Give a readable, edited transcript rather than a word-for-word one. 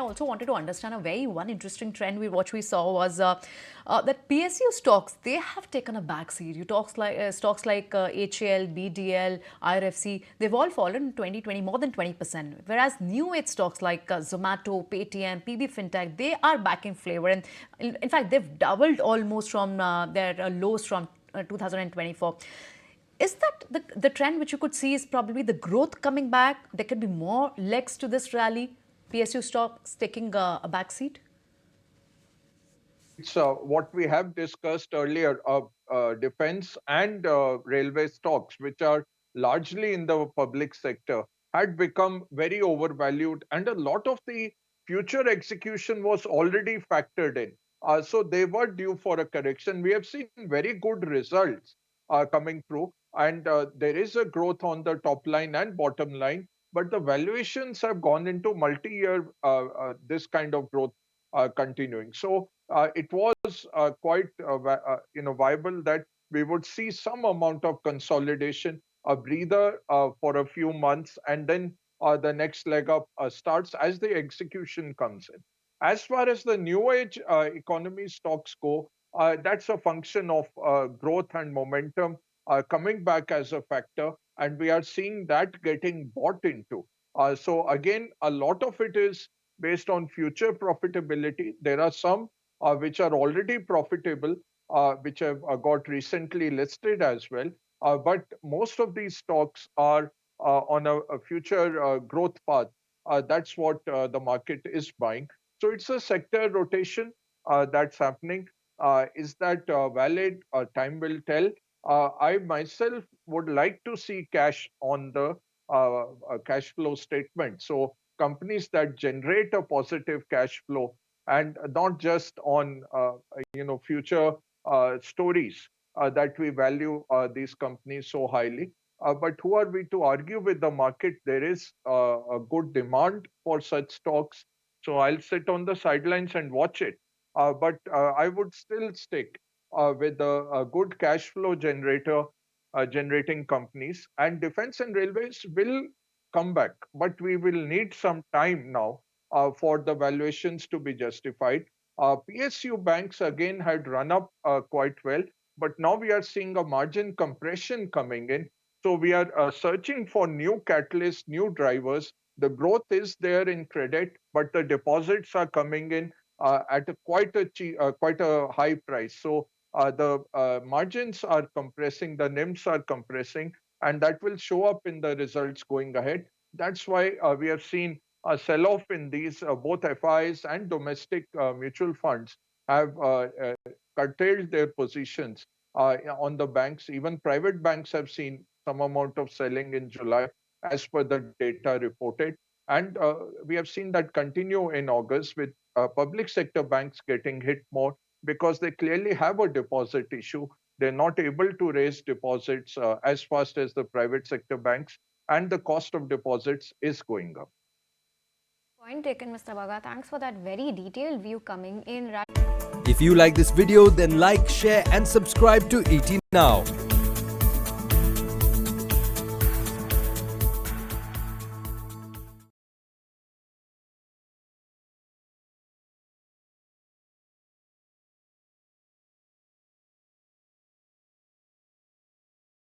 also wanted to understand one interesting trend we saw was that PSU stocks, they have taken a backseat. Stocks like HAL, BDL, IRFC, they've all fallen in 2020 more than 20%. Whereas new age stocks like Zomato, Paytm, PB Fintech, they are back in flavor, and in fact they've doubled almost from their lows from 2024. Is that the trend which you could see is probably the growth coming back? There could be more legs to this rally, PSU stocks taking a backseat? It's what we have discussed earlier of defense and railway stocks, which are largely in the public sector, had become very overvalued, and a lot of the future execution was already factored in. So they were due for a correction. We have seen very good results coming through, and there is a growth on the top line and bottom line, but the valuations have gone into multi-year this kind of growth continuing. So it was quite viable that we would see some amount of consolidation, a breather for a few months, and then the next leg up starts as the execution comes in. As far as the new age economy stocks go, that's a function of growth and momentum coming back as a factor, and we are seeing that getting bought into. So again, a lot of it is based on future profitability. There are some which are already profitable, which have got recently listed as well. But most of these stocks are on a future growth path. That's what the market is buying. So it's a sector rotation that's happening. Is that valid? Time will tell. I myself would like to see cash on the cash flow statement. So companies that generate a positive cash flow and not just on future stories that we value these companies so highly. But who are we to argue with the market? There is a good demand for such stocks. So I'll sit on the sidelines and watch it. But I would still stick with a good cash flow generating companies, and defense and railways will come back. But we will need some time now for the valuations to be justified. PSU banks again had run up quite well, but now we are seeing a margin compression coming in. So we are searching for new catalysts, new drivers. The growth is there in credit, but the deposits are coming in at quite a high price. So the margins are compressing, the NIMs are compressing, and that will show up in the results going ahead. That's why we have seen a sell-off in these both FIs and domestic mutual funds have curtailed their positions on the banks. Even private banks have seen some amount of selling in July as per the data reported. And we have seen that continue in August with public sector banks getting hit more because they clearly have a deposit issue. They're not able to raise deposits as fast as the private sector banks, and the cost of deposits is going up. Point taken, Mr. Baga. Thanks for that very detailed view coming in. If you like this video, then like, share and subscribe to ET Now.